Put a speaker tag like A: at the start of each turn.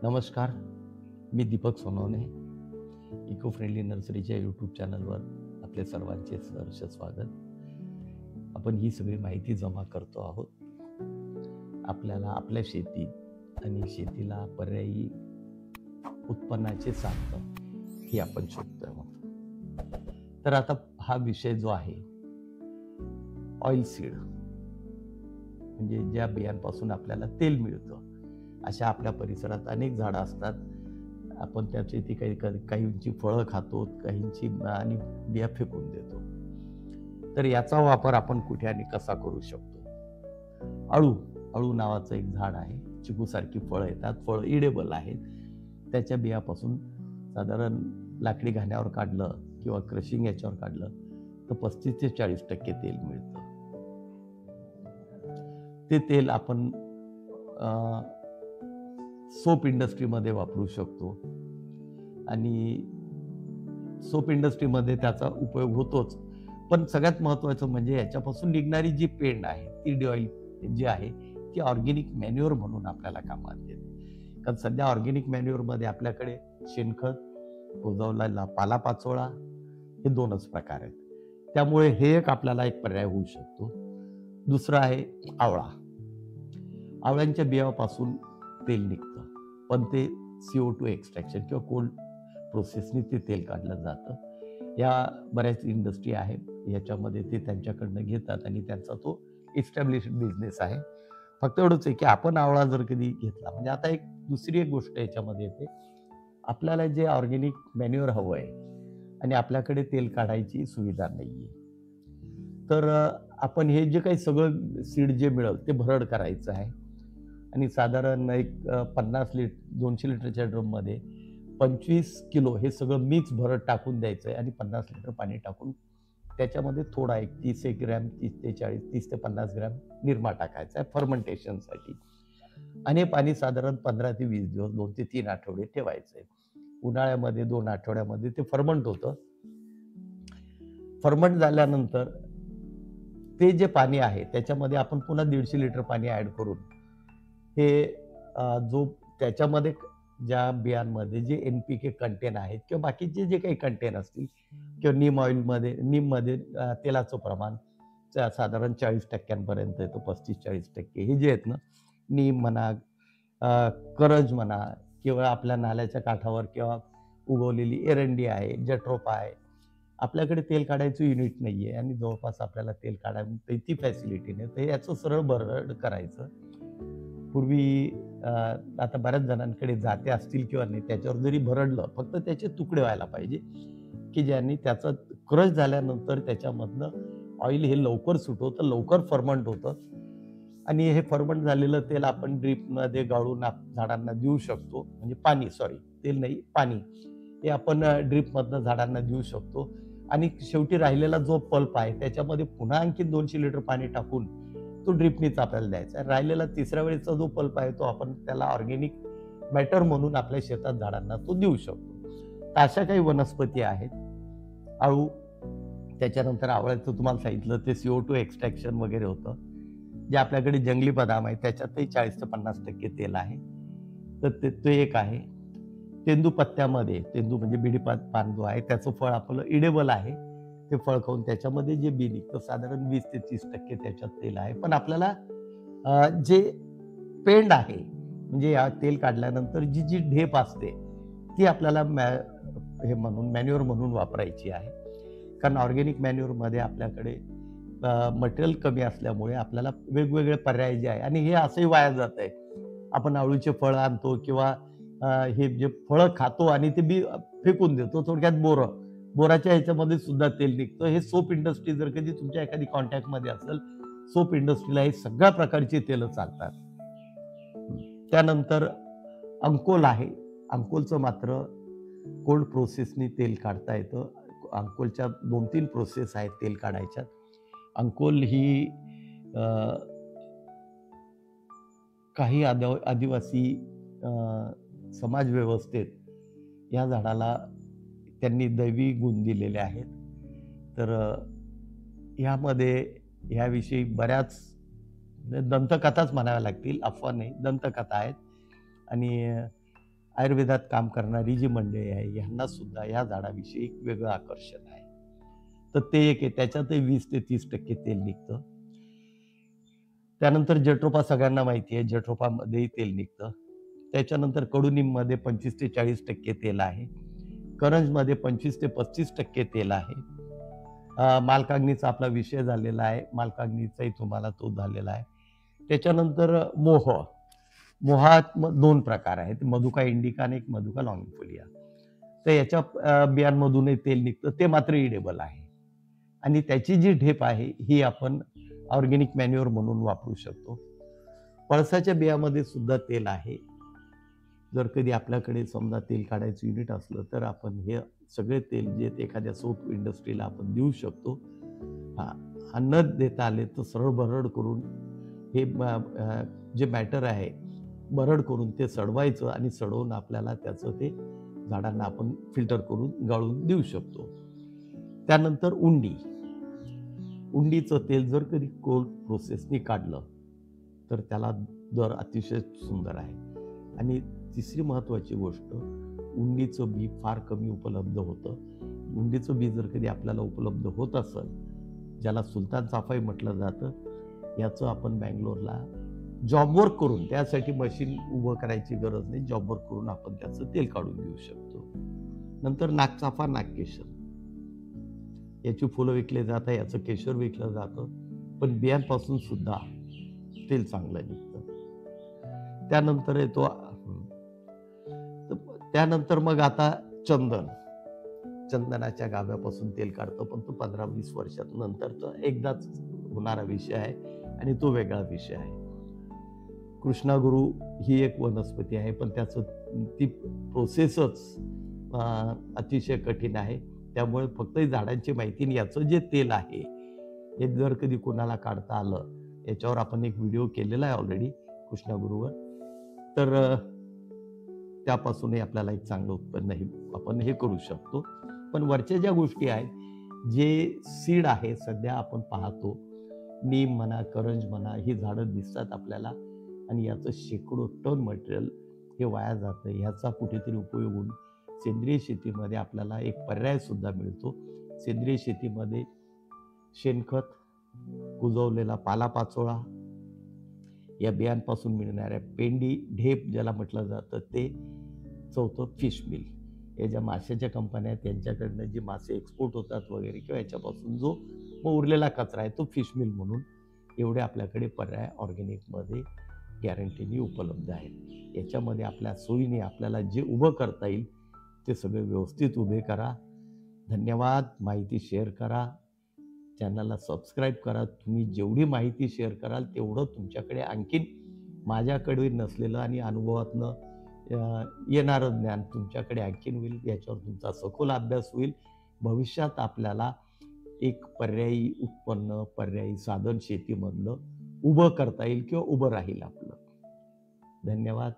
A: नमस्कार, मी Deepak Sonawane. Eco friendly नर्सरीच्या यूट्यूब चॅनलवर आपले सर्वांचे सहर्ष स्वागत. आपण ही सगळी माहिती जमा करतो आहोत. आपल्याला आपल्या शेतीत आणि शेतीला पर्यायी उत्पन्नाचे साधन हे आपण शोधतो आहोत. तर आता हा विषय जो आहे ऑइल सीड, म्हणजे ज्या बियांपासून आपल्याला तेल मिळतं. अशा आपल्या परिसरात अनेक झाडं असतात. आपण त्याची ती काहींची फळं खातो, काहींची आणि बिया फेकून देतो. तर याचा वापर आपण कुठे आणि कसा करू शकतो? अळू नावाचं एक झाड आहे. चिकूसारखी फळं येतात, फळं इडेबल आहेत. त्याच्या बियापासून साधारण लाकडी घाण्यावर काढलं किंवा क्रशिंग याच्यावर काढलं तर 35 ते 40% तेल मिळतं. ते तेल आपण सोप इंडस्ट्रीमध्ये वापरू शकतो आणि सोप इंडस्ट्रीमध्ये त्याचा उपयोग होतोच. पण सगळ्यात महत्त्वाचं म्हणजे याच्यापासून निघणारी जी पेंड आहे, ती ऑइल जी आहे ती ऑर्गॅनिक मॅन्युअर म्हणून आपल्याला कामात येते. कारण सध्या ऑर्गॅनिक मॅन्युअरमध्ये आपल्याकडे शेणखत, कुजवलेला पालापाचोळा हे 2च प्रकार आहेत. त्यामुळे हे आपल्याला एक पर्याय होऊ शकतो. दुसरं आहे आवळा. आवळ्यांच्या बियापासून तेल निघतं, पण ते CO2 एक्स्ट्रॅक्शन किंवा कोल्ड प्रोसेसनी ते तेल काढलं जातं. या बऱ्याच इंडस्ट्री आहेत, याच्यामध्ये ते त्यांच्याकडनं घेतात आणि त्यांचा तो एस्टॅब्लिश्ड बिझनेस आहे. फक्त एवढंच आहे की आपण आवळा जर कधी घेतला, म्हणजे आता दुसरी एक गोष्ट याच्यामध्ये येते, आपल्याला जे ऑर्गॅनिक मॅन्युअर हवं आहे आणि आपल्याकडे तेल काढायची सुविधा नाही आहे. तर आपण हे जे काही सगळं सीड जे मिळेल ते भरड करायचं आहे आणि साधारण एक 200 लिटरच्या ड्रममध्ये 25 किलो हे सगळं मिक्स भरड टाकून द्यायचं आहे आणि 50 लिटर पाणी टाकून त्याच्यामध्ये थोडा 30 ग्रॅम 30 ते 50 ग्रॅम निरमा टाकायचा आहे फर्मेंटेशनसाठी. आणि हे पाणी साधारण 15 ते 20 दिवस 2 ते 3 आठवडे ठेवायचं आहे. उन्हाळ्यामध्ये 2 आठवड्यामध्ये ते फर्मंट होतं. फर्मंट झाल्यानंतर ते जे पाणी आहे त्याच्यामध्ये आपण पुन्हा 150 लिटर पाणी ऍड करून हे जो त्याच्यामध्ये ज्या बियांमध्ये जे NPK कंटेन आहेत किंवा बाकीचे जे काही कंटेन असतील किंवा नीममध्ये तेलाचं प्रमाण साधारण 40% पर्यंत येतं. 35-40% हे जे आहेत ना, नीम म्हणा, करंज म्हणा किंवा आपल्या नाल्याच्या काठावर किंवा उगवलेली एरंडी आहे, जट्रोपा आहे. आपल्याकडे तेल काढायचं युनिट नाहीये आणि जवळपास आपल्याला तेल काढायला ती फॅसिलिटी नाही. तर याचं सरळ भरड करायचं. पूर्वी आता बऱ्याच जणांकडे जाते असतील किंवा नाही, त्याच्यावर जरी भरडलं, फक्त त्याचे तुकडे व्हायला पाहिजे की ज्यांनी त्याचं क्रश झाल्यानंतर त्याच्यामधनं ऑइल हे लवकर सुटवतं, लवकर फर्मंट होतं आणि हे फर्मंट झालेलं तेल आपण ड्रीपमध्ये गाळून झाडांना देऊ शकतो. म्हणजे तेल नाही, पाणी हे आपण ड्रीपमधनं झाडांना देऊ शकतो. आणि शेवटी राहिलेला जो पल्प आहे त्याच्यामध्ये पुन्हा आणखी 200 लिटर पाणी टाकून तो ड्रिपनीच आपल्याला द्यायचा आहे. राहिलेला तिसऱ्या वेळेचा जो पल्प आहे तो आपण त्याला ऑर्गॅनिक मॅटर म्हणून आपल्या शेतात झाडांना तो देऊ शकतो. तर अशा काही वनस्पती आहेत. अळू, त्याच्यानंतर आवळ्याचं तुम्हाला सांगितलं ते CO2 एक्स्ट्रॅक्शन वगैरे होतं. जे आपल्याकडे जंगली बदाम आहे त्याच्यातही 40 ते 50% तेल आहे. तर ते एक आहे. तेंदू पत्त्यामध्ये, तेंदू म्हणजे बिडी पान जो आहे त्याचं फळ आपलं इडेबल आहे. ते फळ खाऊन त्याच्यामध्ये जे बी निघतं साधारण 20 ते 30% त्याच्यात तेल आहे. पण आपल्याला जे पेंड आहे, म्हणजे या तेल काढल्यानंतर जी ढेप असते ती आपल्याला मॅन्युअर म्हणून वापरायची आहे. कारण ऑर्गॅनिक मॅन्युअरमध्ये आपल्याकडे मटेरियल कमी असल्यामुळे आपल्याला वेगवेगळे पर्याय जे आहे आणि हे असंही वाया जात आहे. आपण अळूचे फळं आणतो किंवा हे जे फळं खातो आणि ते बी फेकून देतो. थोडक्यात बोराच्या ह्याच्यामध्ये सुद्धा तेल निघतं. हे सोप इंडस्ट्री जर कधी तुमच्या एखादी कॉन्टॅक्टमध्ये असेल, सोप इंडस्ट्रीला हे सगळ्या प्रकारची तेलं चालतात. त्यानंतर अंकोल आहे. अंकोलचं मात्र कोल्ड प्रोसेसनी तेल काढता येतं. अंकोलच्या 2-3 प्रोसेस आहेत तेल काढायच्या. अंकोल ही काही आदिवासी समाज व्यवस्थेत या झाडाला त्यांनी दैवी गुण दिलेले आहेत. तर ह्यामध्ये ह्याविषयी बऱ्याच दंतकथाच म्हणाव्या लागतील, अफवा नाही, दंतकथा आहेत. आणि आयुर्वेदात काम करणारी जी मंडळी आहे यांना सुद्धा या झाडाविषयी एक वेगळं आकर्षण आहे. तर ते एक आहे, त्याच्यातही 20 ते 30% तेल निघतं. त्यानंतर जट्रोफा सगळ्यांना माहिती आहे, जट्रोफामध्येही तेल निघतं. त्याच्यानंतर कडुनिंबमध्ये 25 ते 40% तेल आहे. करंजमध्ये 25 ते 35% तेल आहे. मालकाग्नीचा आपला विषय झालेला आहे, मालकाग्नीचाही तुम्हाला तो झालेला आहे. त्याच्यानंतर मोहात दोन प्रकार आहेत, मधुका इंडिका आणि एक मधुका लॉंगिफोलिया. तर याच्या बियांमधूनही तेल निघतं, ते मात्र इडेबल आहे. आणि त्याची जी ढेप आहे ही आपण ऑर्गेनिक मॅन्युअर म्हणून वापरू शकतो. पळसाच्या बियामध्ये सुद्धा तेल आहे. जर कधी आपल्याकडे समजा तेल काढायचं युनिट असलं तर आपण हे सगळे तेल जे एखाद्या सोप इंडस्ट्रीला आपण देऊ शकतो. न देता आले तर सरळ भरड करून हे जे मॅटर आहे भरड करून ते सडवायचं आणि सडवून आपल्याला त्याचं ते झाडांना आपण फिल्टर करून गाळून देऊ शकतो. त्यानंतर उंडीचं तेल जर कधी कोल्ड प्रोसेसनी काढलं तर त्याला दर अतिशय सुंदर आहे. आणि तिसरी महत्त्वाची गोष्ट, उंडीचं बी फार कमी उपलब्ध होतं. उंडीचं बी जर कधी आपल्याला उपलब्ध होत असेल, ज्याला सुलतान चाफाई म्हटलं जातं, याचं आपण बँगलोरला जॉबवर करून, त्यासाठी मशीन उभं करायची गरज नाही, जॉबवर करून आपण त्याचं तेल काढून घेऊ शकतो. नंतर नागचाफा, नागकेशर याची फुलं विकले जातात, याचं केशर विकलं जातं, पण बियांपासून सुद्धा तेल चांगलं निघतं. त्यानंतर येतो त्यानंतर मग आता चंदनाच्या गाभ्यापासून तेल काढतो, पण तो 15-20 वर्षात नंतरचा एकदाच होणारा विषय आहे आणि तो वेगळा विषय आहे. कृष्णागुरू ही एक वनस्पती आहे, पण ती प्रोसेसच अतिशय कठीण आहे. त्यामुळे फक्त झाडांची माहिती आणि याचं जे तेल आहे हे जर कधी कोणाला काढता आलं, याच्यावर आपण एक व्हिडिओ केलेला आहे ऑलरेडी कृष्णागुरूवर, तर त्यापासूनही आपल्याला एक चांगलं उत्पन्न आपण हे करू शकतो. पण वरच्या ज्या गोष्टी आहेत, जे सीड आहे सध्या आपण पाहतो, नीम म्हणा, करंज म्हणा, ही झाडं दिसतात आपल्याला आणि याचं शेकडो टन मटेरियल हे वाया जातं. ह्याचा कुठेतरी उपयोग होऊन सेंद्रिय शेतीमध्ये आपल्याला एक पर्याय सुद्धा मिळतो. सेंद्रिय शेतीमध्ये शेणखत, कुजवलेला पालापाचोळा, या बियांपासून मिळणाऱ्या पेंडी, ढेप ज्याला म्हटलं जातं ते, चौथं फिश मिल. या ज्या माशाच्या कंपन्या आहेत त्यांच्याकडनं जी मासे एक्सपोर्ट होतात वगैरे, किंवा याच्यापासून जो उरलेला कचरा आहे तो फिश मिल म्हणून, एवढे आपल्याकडे पर्याय ऑर्गॅनिकमध्ये गॅरंटीने उपलब्ध आहेत. याच्यामध्ये आपल्या सोयीने आपल्याला जे उभं करता येईल ते सगळे व्यवस्थित उभे करा. धन्यवाद. माहिती शेअर करा, चॅनलला सबस्क्राईब करा. तुम्ही जेवढी माहिती शेअर कराल तेवढं तुमच्याकडे आणखीन माझ्याकडे नसलेलं आणि अनुभवातनं येणारं ज्ञान तुमच्याकडे आणखीन होईल. याच्यावर तुमचा सखोल अभ्यास होईल. भविष्यात आपल्याला एक पर्यायी उत्पन्न, पर्यायी साधन शेतीमधलं उभं करता येईल किंवा उभं राहील आपलं. धन्यवाद.